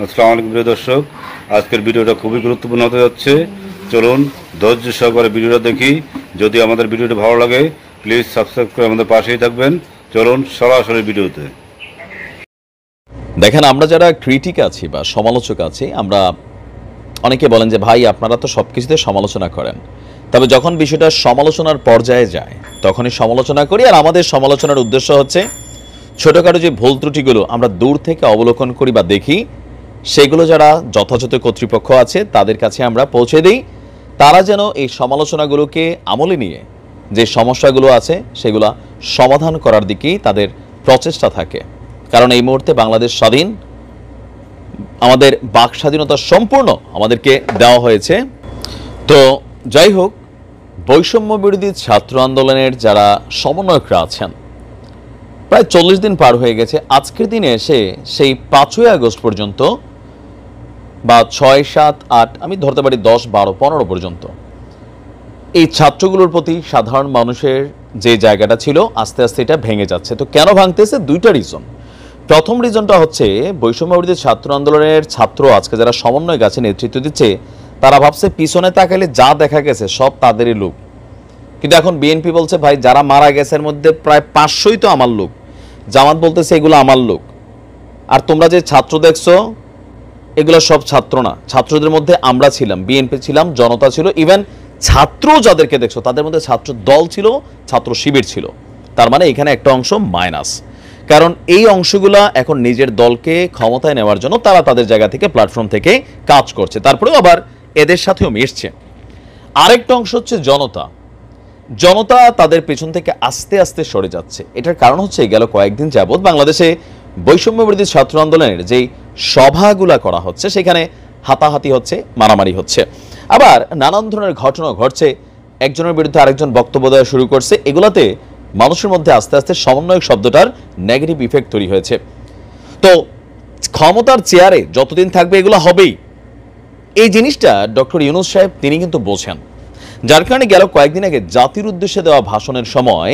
আসসালামু আলাইকুম প্রিয় দর্শক, আজকের ভিডিওটা খুবই গুরুত্বপূর্ণ হতে যাচ্ছে। চলুন ধৈর্য সহকারে ভিডিওটা দেখি। যদি আমাদের ভিডিওটা ভালো লাগে প্লিজ সাবস্ক্রাইব করে আমাদের পাশেই থাকবেন। চলুন সরাসরি ভিডিওতে দেখেন, আমরা যারা ক্রিটিক আছি বা সমালোচক আছি, আমরা অনেকে বলেন যে ভাই আপনারা তো সব কিছুতে সমালোচনা করেন, তবে যখন বিষয়টা সমালোচনার পর্যায়ে যায় তখনই সমালোচনা করি। আর আমাদের সমালোচনার উদ্দেশ্য হচ্ছে ছোটোখাটো যে ভুল ত্রুটিগুলো আমরা দূর থেকে অবলোকন করি বা দেখি, সেগুলো যারা যথাযথ কর্তৃপক্ষ আছে তাদের কাছে আমরা পৌঁছে দিই। তারা যেন এই সমালোচনাগুলোকে আমলে নিয়ে যে সমস্যাগুলো আছে সেগুলো সমাধান করার দিকেই তাদের প্রচেষ্টা থাকে। কারণ এই মুহূর্তে বাংলাদেশ স্বাধীন, আমাদের বাক স্বাধীনতা সম্পূর্ণ আমাদেরকে দেওয়া হয়েছে। তো যাই হোক, বৈষম্য বিরোধী ছাত্র আন্দোলনের যারা সমন্বয়করা আছেন, প্রায় 40 দিন পার হয়ে গেছে। আজকের দিনে এসে সেই 5ই আগস্ট পর্যন্ত বা 6, 7, 8, আমি ধরতে পারি 10, 12, 15 পর্যন্ত এই ছাত্রগুলোর প্রতি সাধারণ মানুষের যে জায়গাটা ছিল আস্তে আস্তে এটা ভেঙে যাচ্ছে। তো কেন ভাঙতেছে? দুইটা রিজন। প্রথম রিজনটা হচ্ছে বৈষম্য বিরোধী ছাত্র আন্দোলনের ছাত্র আজকে যারা সমন্বয় গাছে নেতৃত্ব দিচ্ছে, তারা ভাবছে পিছনে তাকালে যা দেখা গেছে সব তাদেরই লোক। কিন্তু এখন বিএনপি বলছে ভাই যারা মারা গেছে এর মধ্যে প্রায় 500ই তো আমার লোক। জামাত বলতেছে এগুলো আমার লোক। আর তোমরা যে ছাত্র দেখছো এগুলো সব ছাত্র না, ছাত্রদের মধ্যে আমরা ছিলাম, বিএনপি ছিলাম, জনতা ছিল, ইভেন ছাত্র যাদেরকে দেখছো তাদের মধ্যে ছাত্র দল ছিল, ছাত্র শিবির ছিল। তার মানে এখানে একটা অংশ মাইনাস। কারণ এই অংশগুলা এখন নিজের দলকে ক্ষমতায় নেওয়ার জন্য তারা তাদের জায়গা থেকে প্ল্যাটফর্ম থেকে কাজ করছে, তারপরেও আবার এদের সাথেও মিশছে। আরেকটা অংশ হচ্ছে জনতা। জনতা তাদের পেছন থেকে আস্তে আস্তে সরে যাচ্ছে। এটার কারণ হচ্ছে গেল কয়েকদিন যাবৎ বাংলাদেশে বৈষম্য বিরোধী ছাত্র আন্দোলনের যেই সভাগুলা করা হচ্ছে সেখানে হাতাহাতি হচ্ছে, মারামারি হচ্ছে, আবার নানান ধরনের ঘটনা ঘটছে। একজনের বিরুদ্ধে আরেকজন বক্তব্য দেওয়া শুরু করছে। এগুলাতে মানুষের মধ্যে আস্তে আস্তে সমন্বয়ক শব্দটার নেগেটিভ ইফেক্ট তৈরি হয়েছে। তো ক্ষমতার চেয়ারে যতদিন থাকবে এগুলো হবেই, এই জিনিসটা ডক্টর ইউনূস সাহেব তিনি কিন্তু বোঝেন। যার কারণে গেল কয়েকদিন আগে জাতির উদ্দেশ্যে দেওয়া ভাষণের সময়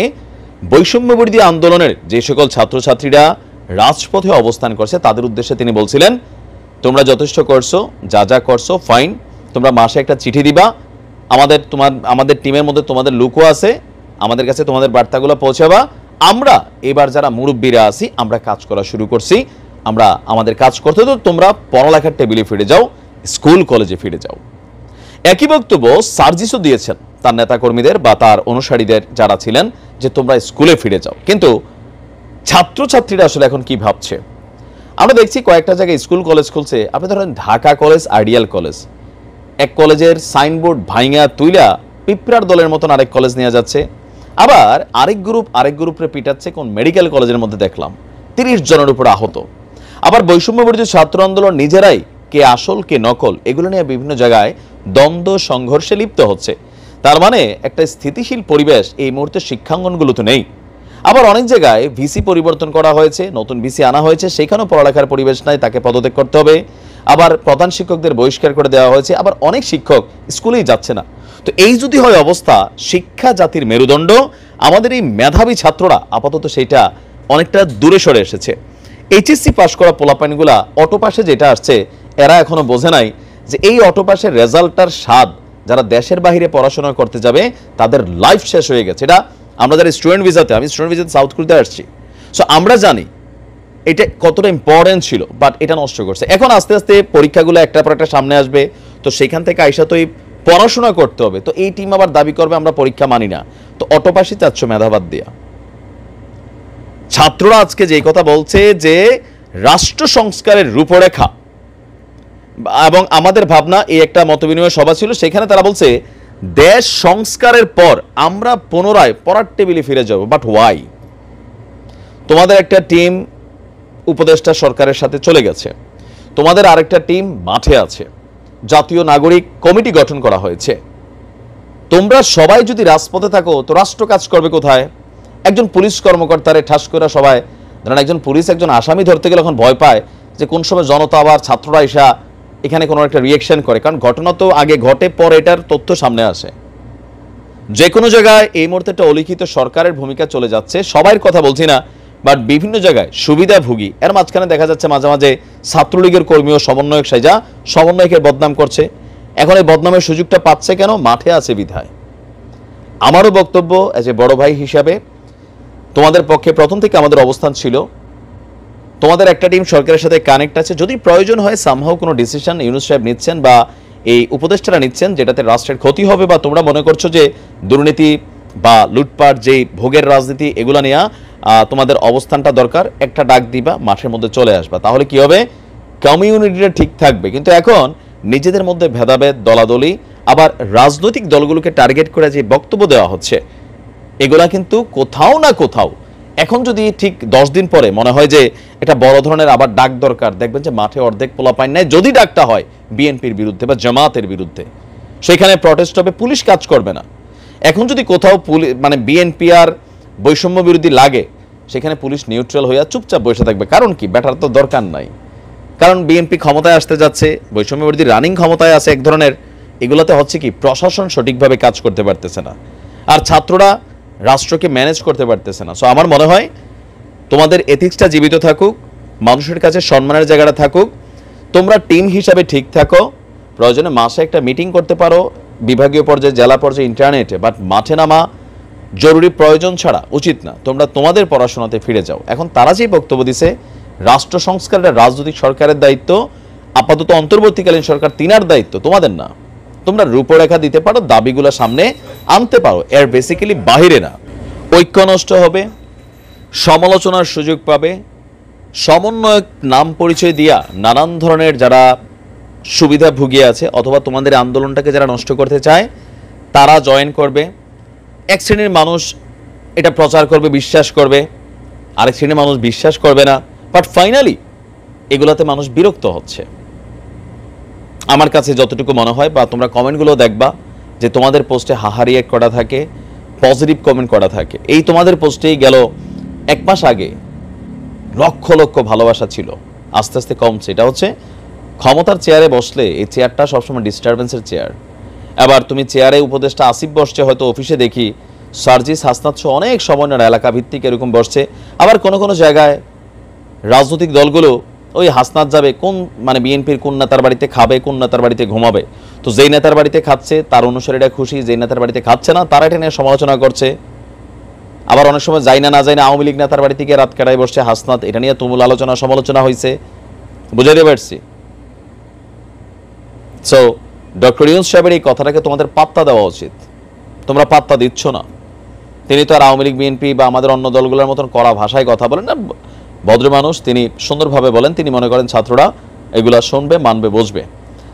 বৈষম্য বিরোধী আন্দোলনের যে সকল ছাত্রছাত্রীরা রাজপথে অবস্থান করছে তাদের উদ্দেশ্যে তিনি বলছিলেন, তোমরা যথেষ্ট করছো, যা যা করছো ফাইন, তোমরা মাসে একটা চিঠি দিবা, আমাদের টিমের মধ্যে তোমাদের লুকও আছে, আমাদের কাছে তোমাদের বার্তাগুলো পৌঁছাবা। আমরা এবার যারা মুরব্বীরা আছি আমরা কাজ করা শুরু করছি, আমরা আমাদের কাজ করতে তো তোমরা পড়ালেখার টেবিলে ফিরে যাও, স্কুল কলেজে ফিরে যাও। একই বক্তব্য সার্জিসও দিয়েছেন তার নেতাকর্মীদের বা তার অনুসারীদের যারা ছিলেন, যে তোমরা স্কুলে ফিরে যাও। কিন্তু ছাত্রছাত্রীরা আসলে এখন কি ভাবছে? আমরা দেখছি কয়েকটা জায়গায় স্কুল কলেজ খুলছে। আপনি ধরেন ঢাকা কলেজ, আইডিয়াল কলেজ, এক কলেজের সাইনবোর্ড ভাইঙা তুইলা পিঁপড়ার দলের মতন আরেক কলেজ নিয়ে যাচ্ছে। আবার আরেক গ্রুপরে পিটাচ্ছে। কোন মেডিকেল কলেজের মধ্যে দেখলাম 30 জনের উপর আহত। আবার বৈষম্য বিরোধী ছাত্র আন্দোলন নিজেরাই কে আসল কে নকল এগুলো নিয়ে বিভিন্ন জায়গায় দ্বন্দ্ব সংঘর্ষে লিপ্ত হচ্ছে। তার মানে একটা স্থিতিশীল পরিবেশ এই মুহূর্তে শিক্ষাঙ্গনগুলোতে নেই। আবার অনেক জায়গায় ভিসি পরিবর্তন করা হয়েছে, নতুন ভিসি আনা হয়েছে, সেখানেও পড়ালেখার পরিবেশ নাই, তাকে পদত্যাগ করতে হবে। আবার প্রধান শিক্ষকদের বহিষ্কার করে দেওয়া হয়েছে, আবার অনেক শিক্ষক স্কুলেই যাচ্ছে না। তো এই যদি হয় অবস্থা, শিক্ষা জাতির মেরুদণ্ড, আমাদের এই মেধাবী ছাত্ররা আপাতত সেটা অনেকটা দূরে সরে এসেছে। এইচএসসি পাশ করা পোলাপাইনগুলা অটোপাসে যেটা আসছে, এরা এখনো বোঝে নাই যে এই অটোপাসের রেজাল্টটার স্বাদ যারা দেশের বাইরে পড়াশোনা করতে যাবে তাদের লাইফ শেষ হয়ে গেছে। এটা আমরা যারা স্টুডেন্ট ভিসাতে, আমি স্টুডেন্ট ভিসাতে সাউথ কোরিয়াতে আসছি, সো আমরা জানি এটা কতটা ইম্পর্টেন্ট ছিল, বাট এটা নষ্ট করছে। এখন আস্তে আস্তে পরীক্ষাগুলো একটার পর একটা সামনে আসবে, তো সেখান থেকে আইসা তো এই পড়াশোনা করতে হবে। তো এই টিম আবার দাবি করবে আমরা পরীক্ষা মানি না, তো অটোপাসই চাচ্ছ মেধাবাদ দিয়া। ছাত্ররা আজকে যে কথা বলছে যে রাষ্ট্র সংস্কারের রূপরেখা এবং আমাদের ভাবনা, এই একটা মতবিনিময় সভা ছিল, সেখানে তারা বলছে দেশ সংস্কারের পর আমরা পুনরায় পড়ার টেবিলে ফিরে যাব। But why? তোমাদের একটা টিম উপদেষ্টা সরকারের সাথে চলে গেছে, তোমাদের আরেকটা টিম মাঠে আছে, জাতীয় নাগরিক কমিটি গঠন করা হয়েছে। তোমরা সবাই যদি রাজপথে থাকো তো রাষ্ট্র কাজ করবে কোথায়? একজন পুলিশ কর্মকর্তারে ঠাস করে সবাই, ধরেন একজন পুলিশ একজন আসামি ধরতে গেলে এখন ভয় পায় যে কোন সময় জনতা আবার ছাত্ররা এসা এখানে কোনো একটা রিয়েকশন করে, কারণ ঘটনা তো আগে ঘটে পর এটার তথ্য সামনে আসে। যে কোনো জায়গায় এই মুহূর্তে একটা অলিখিত সরকারের ভূমিকা চলে যাচ্ছে। সবাইয়ের কথা বলছি না, বাট বিভিন্ন জায়গায় সুবিধাভোগী, এর মাঝখানে দেখা যাচ্ছে মাঝে মাঝে ছাত্রলীগের কর্মী ও সমন্বয়ক সাইজা সমন্বয়কের বদনাম করছে। এখন এই বদনামের সুযোগটা পাচ্ছে কেন? মাঠে আছে বিধায়। আমারও বক্তব্য এজ এ বড় ভাই হিসাবে, তোমাদের পক্ষে প্রথম থেকে আমাদের অবস্থান ছিল, তোমাদের একটা টিম সরকারের সাথে কানেক্ট আছে, যদি প্রয়োজন হয় সামহাও কোনো ডিসিশন ইউনূস সাহেব নিচ্ছেন বা এই উপদেষ্টারা নিচ্ছেন যেটাতে রাষ্ট্রের ক্ষতি হবে, বা তোমরা মনে করছো যে দুর্নীতি বা লুটপাট, যেই ভোগের রাজনীতি, এগুলো নিয়ে তোমাদের অবস্থানটা দরকার, একটা ডাক দিবা, মাঠের মধ্যে চলে আসবা, তাহলে কি হবে? কমিউনিটিটা ঠিক থাকবে। কিন্তু এখন নিজেদের মধ্যে ভেদাভেদ, দলাদলি, আবার রাজনৈতিক দলগুলোকে টার্গেট করে যে বক্তব্য দেওয়া হচ্ছে, এগুলা কিন্তু কোথাও না কোথাও এখন যদি ঠিক 10 দিন পরে মনে হয় যে এটা বড় ধরনের আবার ডাক দরকার, দেখবেন যে মাঠে অর্ধেক পোলাপাইন নাই, যদি ডাকটা হয় বিএনপির বিরুদ্ধে বা জামাতের বিরুদ্ধে, সেখানে প্রটেস্ট হবে, পুলিশ কাজ করবে না। এখন যদি কোথাও মানে বিএনপি আর বৈষম্য বিরোধী লাগে, সেখানে পুলিশ নিউট্রাল হইয়া চুপচাপ বসে থাকবে। কারণ কি? ব্যাটার তো দরকার নাই। কারণ বিএনপি ক্ষমতায় আসতে যাচ্ছে, বৈষম্য বিরোধী রানিং ক্ষমতায় আছে এক ধরনের, এগুলোতে হচ্ছে কি প্রশাসন সঠিকভাবে কাজ করতে পারতেছে না, আর ছাত্ররা রাষ্ট্রকে ম্যানেজ করতে পারতেছে না। সো আমার মনে হয় তোমাদের এথিক্সটা জীবিত থাকুক, মানুষের কাছে সম্মানের জায়গাটা থাকুক, তোমরা টিম হিসাবে ঠিক থাকো, প্রয়োজনে মাসে একটা মিটিং করতে পারো বিভাগীয় পর্যায়ে, জেলা পর্যায়ে, ইন্টারনেটে, বাট মাঠে নামা জরুরি প্রয়োজন ছাড়া উচিত না। তোমরা তোমাদের পড়াশোনাতে ফিরে যাও। এখন তারা যেই বক্তব্য দিছে রাষ্ট্র সংস্কারের রাজনৈতিক সরকারের দায়িত্ব, আপাতত অন্তর্বর্তীকালীন সরকার তিনার দায়িত্ব, তোমাদের না। তোমরা রূপরেখা দিতে পারো, দাবিগুলো সামনে আনতে পারো, এর বেসিক্যালি বাহিরে না। ঐক্য নষ্ট হবে, সমালোচনার সুযোগ পাবে, সমন্বয়ক নাম পরিচয় দিয়া নানান ধরনের যারা সুবিধা ভুগিয়ে আছে অথবা তোমাদের আন্দোলনটাকে যারা নষ্ট করতে চায় তারা জয়েন করবে। এক শ্রেণীর মানুষ এটা প্রচার করবে, বিশ্বাস করবে, আরেক শ্রেণীর মানুষ বিশ্বাস করবে না, বাট ফাইনালি এগুলাতে মানুষ বিরক্ত হচ্ছে। আমার কাছে যতটুকু মনে হয়, বা তোমরা কমেন্টগুলো দেখবা যে তোমাদের পোস্টে হাহারিয়ে করা থাকে, পজিটিভ কমেন্ট করা থাকে। এই তোমাদের পোস্টেই গেল 1 মাস আগে লক্ষ লক্ষ ভালোবাসা ছিল, আস্তে আস্তে কমছে। এটা হচ্ছে ক্ষমতার চেয়ারে বসলে এই চেয়ারটা সবসময় ডিস্টারবেন্সের চেয়ার। আবার তুমি চেয়ারে উপদেষ্টা আসিফ বসছে, হয়তো অফিসে দেখি সার্জিস, হাসনাত সহ অনেক সমন্বয়ের এলাকা ভিত্তিক এরকম বসছে। আবার কোনো কোনো জায়গায় রাজনৈতিক দলগুলো ওই হাসনাত যাবে কোন, মানে বিএনপির কোন নেতার বাড়িতে খাবে, কোন নেতার বাড়িতে ঘুমাবে, তো যেই নেতার বাড়িতে খাচ্ছে তার অনুসারীরা খুশি, যেই নেতার বাড়িতে খাচ্ছে না তারা এটা নিয়ে সমালোচনা করছে। আবার অনেক সময় যাই না আওয়ামী লীগ নেতার বাড়ি থেকে রাত কাটায় বসছে হাসনাত, এটা নিয়ে তুমুল আলোচনা সমালোচনা হয়েছে। বুঝাইতে পারছি? সো ডক্টর ইউনূস সাহেবের এই কথাটাকে তোমাদের পাত্তা দেওয়া উচিত, তোমরা পাত্তা দিচ্ছ না। তিনি তো আর আওয়ামী লীগ, বিএনপি বা আমাদের অন্য দলগুলোর মতন কড়া ভাষায় কথা বলেন না, ভদ্র মানুষ, তিনি সুন্দরভাবে বলেন। তিনি মনে করেন ছাত্ররা এগুলা শুনবে, মানবে, বুঝবে।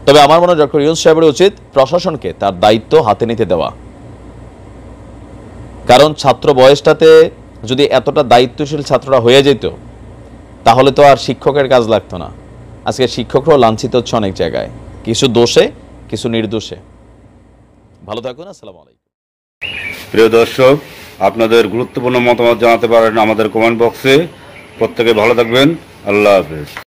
তবে আমার মনে হয় ডক্টর ইউনূস সাহেবের উচিত প্রশাসনকে তার দায়িত্ব হাতে নিতে দেওয়া। কারণ ছাত্র বয়সটাতে যদি এতটা দায়িত্বশীল ছাত্ররা হয়ে যেত, তাহলে তো আর শিক্ষকের কাজ লাগতো না। আজকে শিক্ষকরাও লাঞ্ছিত হচ্ছে অনেক জায়গায়, কিছু দোষে, কিছু নির্দোষে। ভালো থাকুন, আসসালামু আলাইকুম। প্রিয় দর্শক, আপনাদের গুরুত্বপূর্ণ মতামত জানাতে পারেন আমাদের কমেন্ট বক্সে। প্রত্যেকে ভালো থাকবেন। আল্লাহ হাফেজ।